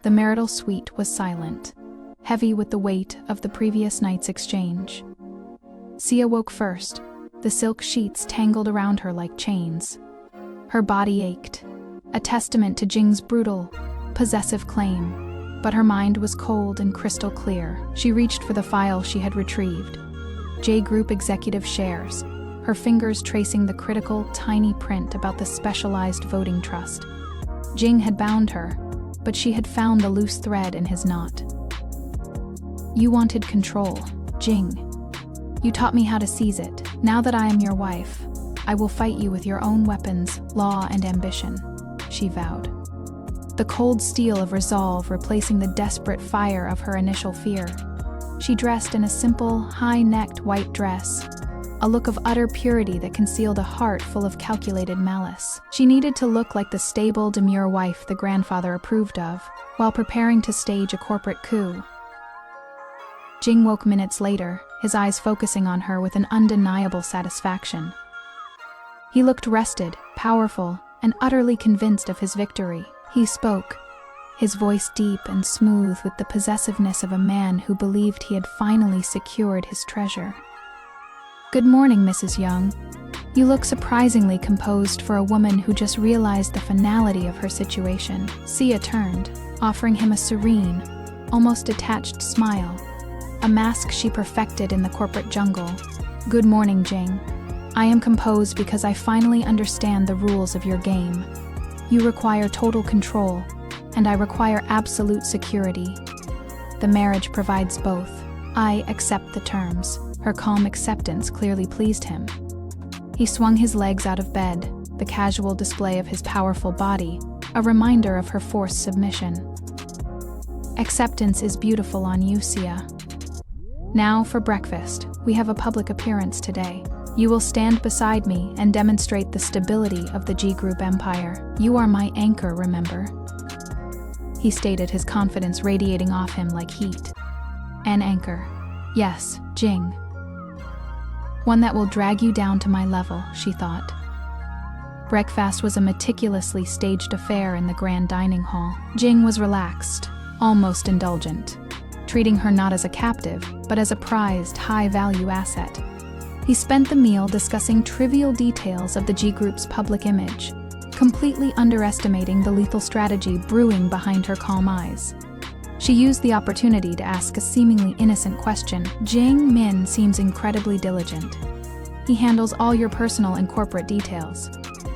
The marital suite was silent, heavy with the weight of the previous night's exchange. Sia woke first, the silk sheets tangled around her like chains. Her body ached, a testament to Jing's brutal, possessive claim, but her mind was cold and crystal clear. She reached for the file she had retrieved. J Group Executive Shares, her fingers tracing the critical, tiny print about the specialized voting trust. Jing had bound her, but she had found the loose thread in his knot. You wanted control, Jing. You taught me how to seize it. Now that I am your wife, I will fight you with your own weapons, law, and ambition, she vowed. The cold steel of resolve replacing the desperate fire of her initial fear. She dressed in a simple, high-necked white dress, a look of utter purity that concealed a heart full of calculated malice. She needed to look like the stable, demure wife the grandfather approved of, while preparing to stage a corporate coup. Jing woke minutes later, his eyes focusing on her with an undeniable satisfaction. He looked rested, powerful, and utterly convinced of his victory. He spoke, his voice deep and smooth with the possessiveness of a man who believed he had finally secured his treasure. Good morning, Mrs. Young. You look surprisingly composed for a woman who just realized the finality of her situation. Sia turned, offering him a serene, almost detached smile, a mask she perfected in the corporate jungle. Good morning, Jing. I am composed because I finally understand the rules of your game. You require total control, and I require absolute security. The marriage provides both. I accept the terms. Her calm acceptance clearly pleased him. He swung his legs out of bed, the casual display of his powerful body, a reminder of her forced submission. Acceptance is beautiful on you, Sia. Now for breakfast. We have a public appearance today. You will stand beside me and demonstrate the stability of the G Group empire. You are my anchor, remember? He stated, his confidence radiating off him like heat. An anchor. Yes, Jing. One that will drag you down to my level, she thought. Breakfast was a meticulously staged affair in the grand dining hall. Jing was relaxed, almost indulgent, treating her not as a captive, but as a prized, high-value asset. He spent the meal discussing trivial details of the G Group's public image, completely underestimating the lethal strategy brewing behind her calm eyes. She used the opportunity to ask a seemingly innocent question. Jing Min seems incredibly diligent. He handles all your personal and corporate details.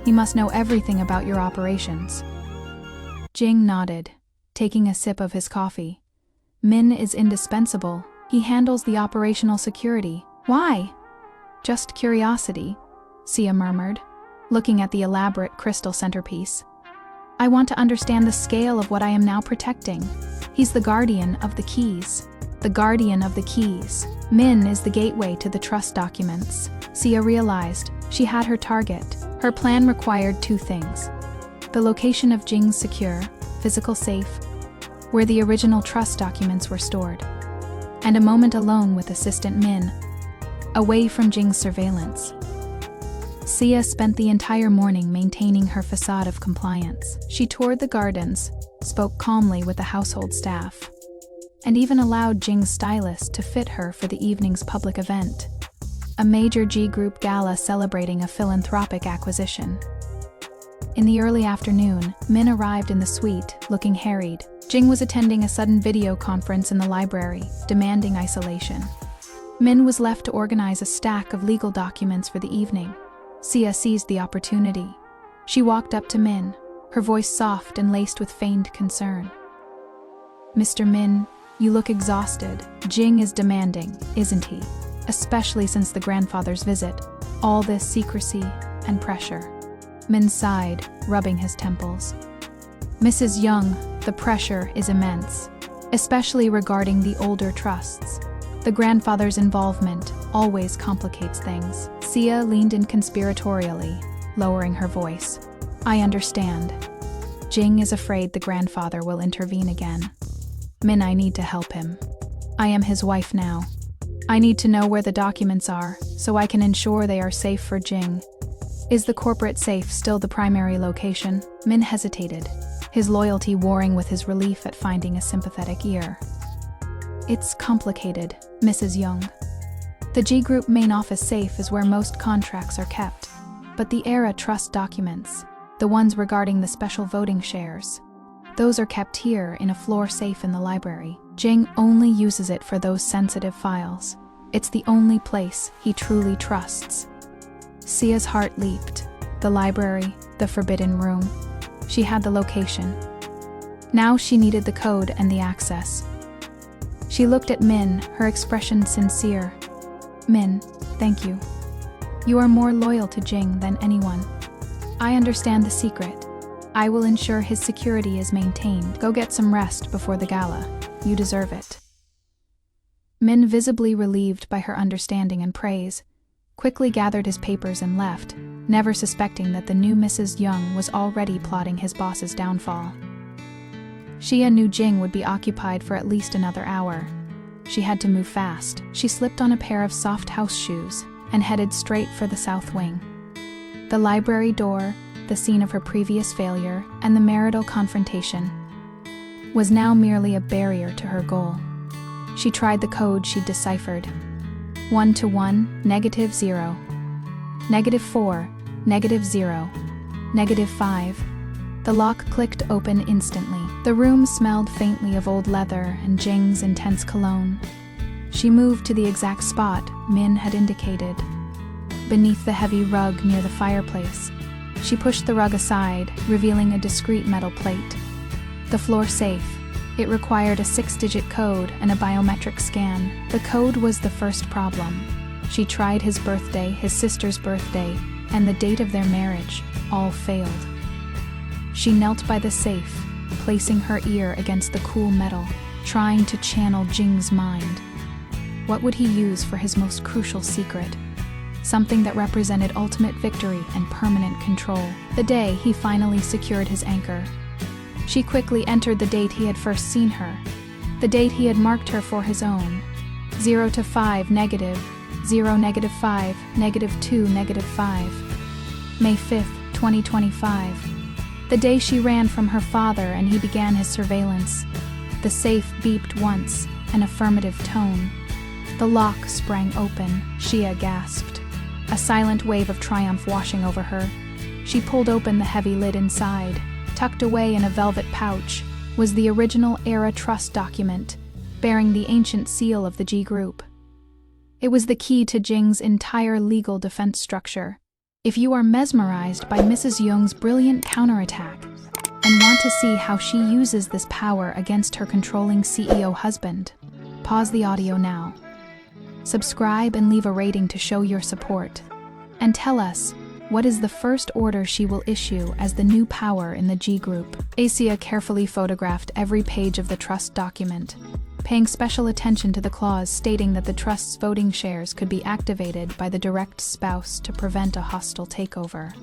He must know everything about your operations. Jing nodded, taking a sip of his coffee. Min is indispensable. He handles the operational security. Why? Just curiosity, Sia murmured, looking at the elaborate crystal centerpiece. I want to understand the scale of what I am now protecting. He's the guardian of the keys. The guardian of the keys. Min is the gateway to the trust documents. Sia realized she had her target. Her plan required two things: the location of Jing's secure, physical safe, where the original trust documents were stored, and a moment alone with assistant Min, away from Jing's surveillance. Sia spent the entire morning maintaining her facade of compliance. She toured the gardens, spoke calmly with the household staff, and even allowed Jing's stylist to fit her for the evening's public event, a major G Group gala celebrating a philanthropic acquisition. In the early afternoon, Min arrived in the suite, looking harried. Jing was attending a sudden video conference in the library, demanding isolation. Min was left to organize a stack of legal documents for the evening. Sia seized the opportunity. She walked up to Min, her voice soft and laced with feigned concern. Mr. Min, you look exhausted. Jing is demanding, isn't he? Especially since the grandfather's visit. All this secrecy and pressure. Min sighed, rubbing his temples. Mrs. Young, the pressure is immense, especially regarding the older trusts. The grandfather's involvement always complicates things. Sia leaned in conspiratorially, lowering her voice. I understand. Jing is afraid the grandfather will intervene again. Min, I need to help him. I am his wife now. I need to know where the documents are, so I can ensure they are safe for Jing. Is the corporate safe still the primary location? Min hesitated, his loyalty warring with his relief at finding a sympathetic ear. It's complicated, Mrs. Young. The G Group main office safe is where most contracts are kept, but the ERA trust documents, the ones regarding the special voting shares, those are kept here in a floor safe in the library. Jing only uses it for those sensitive files. It's the only place he truly trusts. Sia's heart leaped. The library, the forbidden room. She had the location. Now she needed the code and the access. She looked at Min, her expression sincere. Min, thank you. You are more loyal to Jing than anyone. I understand the secret. I will ensure his security is maintained. Go get some rest before the gala. You deserve it. Min, visibly relieved by her understanding and praise, quickly gathered his papers and left, never suspecting that the new Mrs. Young was already plotting his boss's downfall. Xia knew Jing would be occupied for at least another hour. She had to move fast. She slipped on a pair of soft house shoes and headed straight for the south wing. The library door, the scene of her previous failure, and the marital confrontation, was now merely a barrier to her goal. She tried the code she'd deciphered. 1 to 1, -0. -4, -0, -5. The lock clicked open instantly. The room smelled faintly of old leather and Jing's intense cologne. She moved to the exact spot Min had indicated. Beneath the heavy rug near the fireplace, she pushed the rug aside, revealing a discreet metal plate. The floor safe. It required a 6-digit code and a biometric scan. The code was the first problem. She tried his birthday, his sister's birthday, and the date of their marriage. All failed. She knelt by the safe, placing her ear against the cool metal, trying to channel Jing's mind. What would he use for his most crucial secret? Something that represented ultimate victory and permanent control. The day he finally secured his anchor. She quickly entered the date he had first seen her, the date he had marked her for his own. 0 to 5, -0, -5, -2, -5. May 5th, 2025. The day she ran from her father and he began his surveillance. The safe beeped once, an affirmative tone. The lock sprang open. Xia gasped, a silent wave of triumph washing over her. She pulled open the heavy lid inside. Tucked away in a velvet pouch was the original ERA trust document, bearing the ancient seal of the G Group. It was the key to Jing's entire legal defense structure. If you are mesmerized by Mrs. Young's brilliant counterattack and want to see how she uses this power against her controlling CEO husband, pause the audio now. Subscribe and leave a rating to show your support. And tell us, what is the first order she will issue as the new power in the G Group? Asia carefully photographed every page of the trust document, paying special attention to the clause stating that the trust's voting shares could be activated by the direct spouse to prevent a hostile takeover.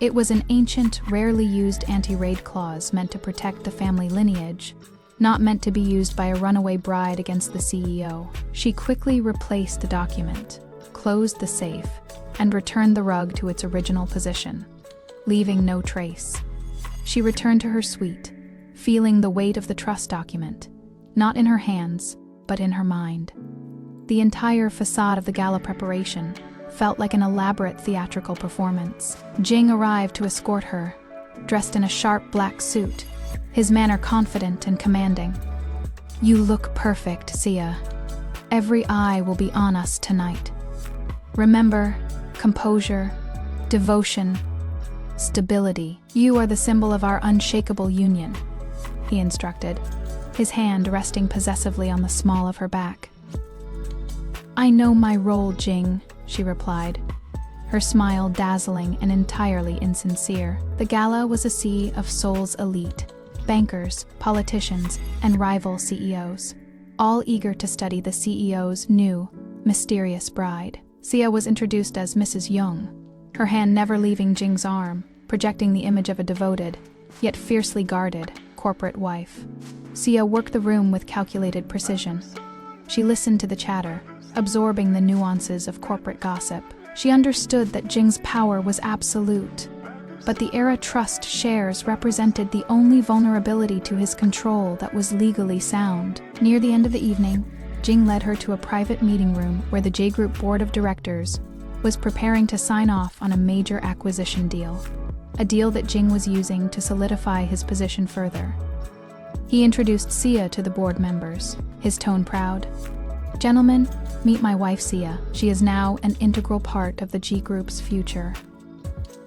It was an ancient, rarely used anti-raid clause meant to protect the family lineage, not meant to be used by a runaway bride against the CEO. She quickly replaced the document, closed the safe, and returned the rug to its original position, leaving no trace. She returned to her suite, feeling the weight of the trust document, not in her hands, but in her mind. The entire facade of the gala preparation felt like an elaborate theatrical performance. Jing arrived to escort her, dressed in a sharp black suit, his manner confident and commanding. "You look perfect, Xia. Every eye will be on us tonight. Remember, composure, devotion, stability. You are the symbol of our unshakable union," he instructed, his hand resting possessively on the small of her back. "I know my role, Jing," she replied, her smile dazzling and entirely insincere. The gala was a sea of Seoul's elite, bankers, politicians, and rival CEOs, all eager to study the CEO's new, mysterious bride. Xia was introduced as Mrs. Young, her hand never leaving Jing's arm, projecting the image of a devoted, yet fiercely guarded, corporate wife. Xia worked the room with calculated precision. She listened to the chatter, absorbing the nuances of corporate gossip. She understood that Jing's power was absolute, But the era trust shares represented the only vulnerability to his control that was legally sound. Near the end of the evening, Jing led her to a private meeting room where the J Group board of directors was preparing to sign off on a major acquisition deal. A deal that Jing was using to solidify his position further. He introduced Sia to the board members, his tone proud. "Gentlemen, meet my wife Sia. She is now an integral part of the G Group's future."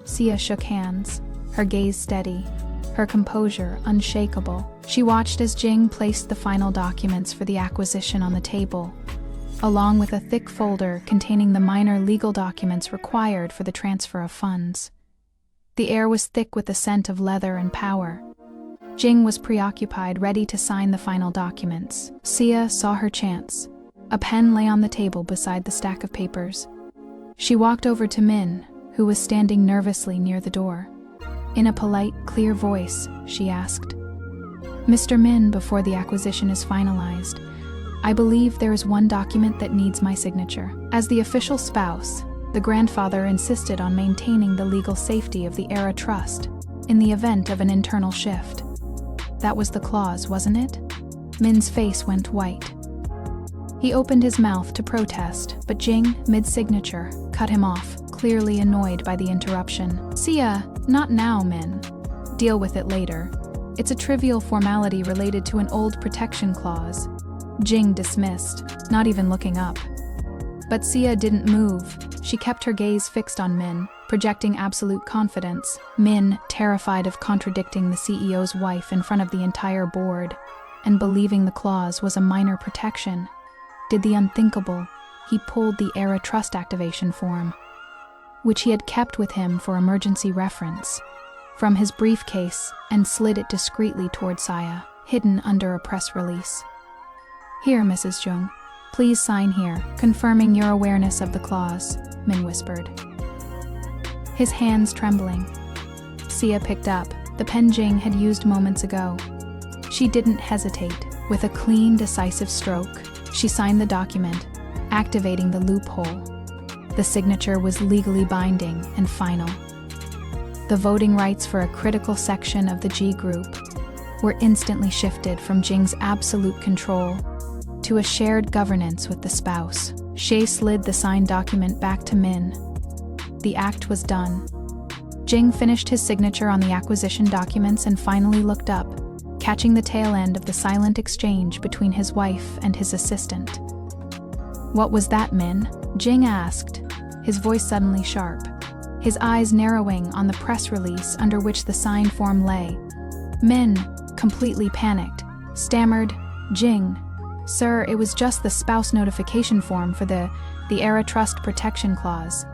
Sia shook hands, her gaze steady, her composure unshakable. She watched as Jing placed the final documents for the acquisition on the table, along with a thick folder containing the minor legal documents required for the transfer of funds. The air was thick with the scent of leather and power. Jing was preoccupied, ready to sign the final documents. Sia saw her chance. A pen lay on the table beside the stack of papers. She walked over to Min, who was standing nervously near the door. In a polite, clear voice, she asked, "Mr. Min, before the acquisition is finalized, I believe there is one document that needs my signature." As the official spouse, the grandfather insisted on maintaining the legal safety of the era trust in the event of an internal shift. That was the clause, wasn't it? Min's face went white. He opened his mouth to protest, but Jing, mid-signature, cut him off, clearly annoyed by the interruption. "Sia, not now, Min. Deal with it later. It's a trivial formality related to an old protection clause." Jing dismissed, not even looking up. But Sia didn't move. She kept her gaze fixed on Min, projecting absolute confidence. Min, terrified of contradicting the CEO's wife in front of the entire board, and believing the clause was a minor protection, did the unthinkable. He pulled the era trust activation form, which he had kept with him for emergency reference, from his briefcase and slid it discreetly toward Sia, hidden under a press release. "Here, Mrs. Jung. Please sign here, confirming your awareness of the clause," Min whispered. His hands trembling. Sia picked up the pen Jing had used moments ago. She didn't hesitate. With a clean, decisive stroke, she signed the document, activating the loophole. The signature was legally binding and final. The voting rights for a critical section of the G Group were instantly shifted from Jing's absolute control to a shared governance with the spouse. Shay slid the signed document back to Min. The act was done. Jing finished his signature on the acquisition documents and finally looked up, catching the tail end of the silent exchange between his wife and his assistant. "What was that, Min?" Jing asked, his voice suddenly sharp, his eyes narrowing on the press release under which the signed form lay. Min, completely panicked, stammered, "Jing, sir, it was just the spouse notification form for the era trust protection clause.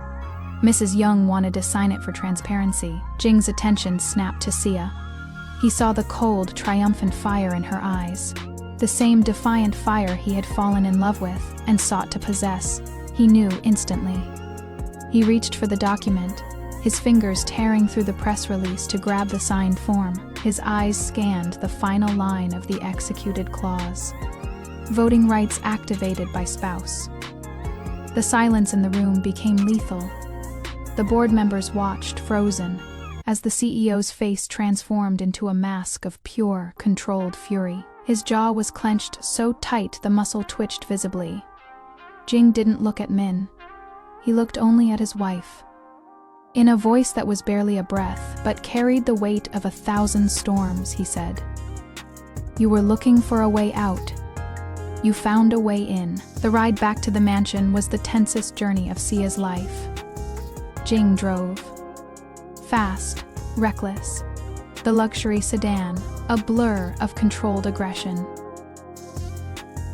Mrs. Young wanted to sign it for transparency." Jing's attention snapped to Sia. He saw the cold, triumphant fire in her eyes, the same defiant fire he had fallen in love with and sought to possess. He knew instantly. He reached for the document, his fingers tearing through the press release to grab the signed form. His eyes scanned the final line of the executed clause. Voting rights activated by spouse. The silence in the room became lethal. The board members watched, frozen, as the CEO's face transformed into a mask of pure, controlled fury. His jaw was clenched so tight the muscle twitched visibly. Jing didn't look at Min. He looked only at his wife. In a voice that was barely a breath, but carried the weight of 1,000 storms, he said, "You were looking for a way out. You found a way in." The ride back to the mansion was the tensest journey of Sia's life. Jing drove. Fast, reckless. The luxury sedan, a blur of controlled aggression.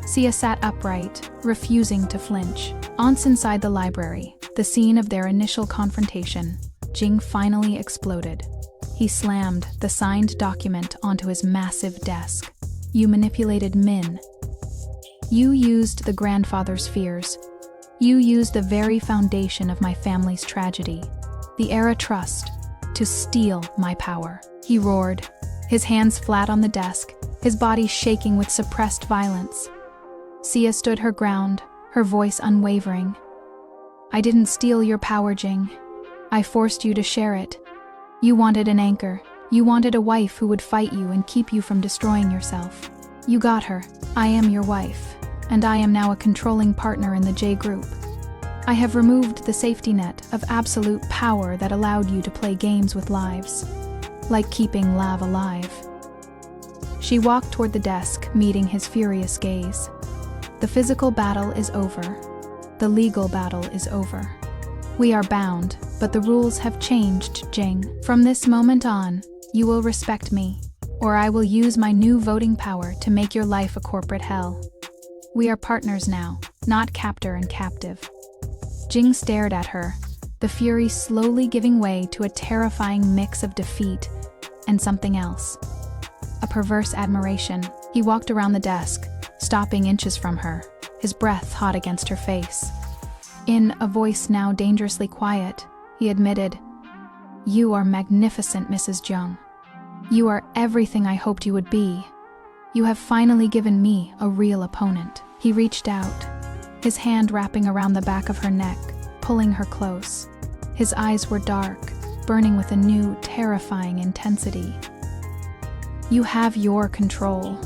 Sia sat upright, refusing to flinch. Once inside the library, the scene of their initial confrontation, Jing finally exploded. He slammed the signed document onto his massive desk. "You manipulated Min. You used the grandfather's fears. You used the very foundation of my family's tragedy, the era trust, to steal my power," he roared, his hands flat on the desk, his body shaking with suppressed violence. Sia stood her ground, her voice unwavering. "I didn't steal your power, Jing. I forced you to share it. You wanted an anchor. You wanted a wife who would fight you and keep you from destroying yourself. You got her. I am your wife, and I am now a controlling partner in the J group. I have removed the safety net of absolute power that allowed you to play games with lives, like keeping Lav alive. She walked toward the desk, meeting his furious gaze. The physical battle is over. The legal battle is over. We are bound, but the rules have changed, Jing. From this moment on, you will respect me, or I will use my new voting power to make your life a corporate hell. We are partners now, not captor and captive. Jing stared at her, the fury slowly giving way to a terrifying mix of defeat and something else. A perverse admiration. He walked around the desk, stopping inches from her, his breath hot against her face. In a voice now dangerously quiet, he admitted, "You are magnificent, Mrs. Jung. You are everything I hoped you would be. You have finally given me a real opponent." He reached out, his hand wrapping around the back of her neck, pulling her close. His eyes were dark, burning with a new, terrifying intensity. You have your control.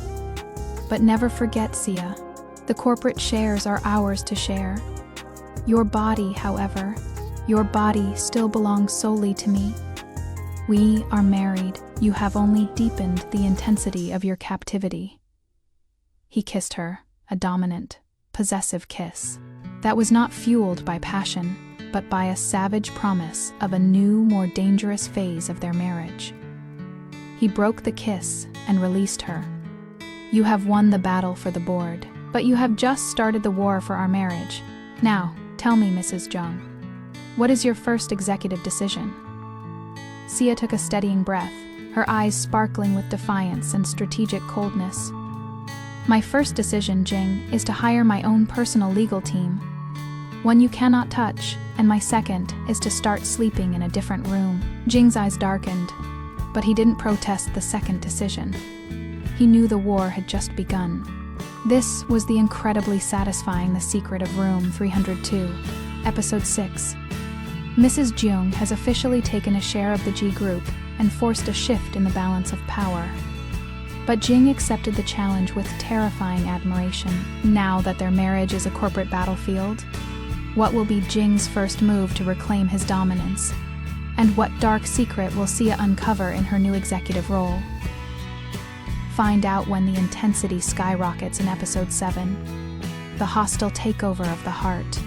But never forget, Sia, the corporate shares are ours to share. Your body, however, your body still belongs solely to me. We are married. You have only deepened the intensity of your captivity. He kissed her, a dominant, possessive kiss that was not fueled by passion, but by a savage promise of a new, more dangerous phase of their marriage. He broke the kiss and released her. You have won the battle for the board, but you have just started the war for our marriage. Now, tell me, Mrs. Jung, what is your first executive decision? Sia took a steadying breath, her eyes sparkling with defiance and strategic coldness. My first decision, Jing, is to hire my own personal legal team, one you cannot touch, and my second is to start sleeping in a different room. Jing's eyes darkened, but he didn't protest the second decision. He knew the war had just begun. This was the incredibly satisfying The Secret of Room 302, Episode 6. Mrs. Jung has officially taken a share of the G group and forced a shift in the balance of power. But Jing accepted the challenge with terrifying admiration. Now that their marriage is a corporate battlefield, what will be Jing's first move to reclaim his dominance? And what dark secret will Sia uncover in her new executive role? Find out when the intensity skyrockets in Episode 7, The Hostile Takeover of the Heart.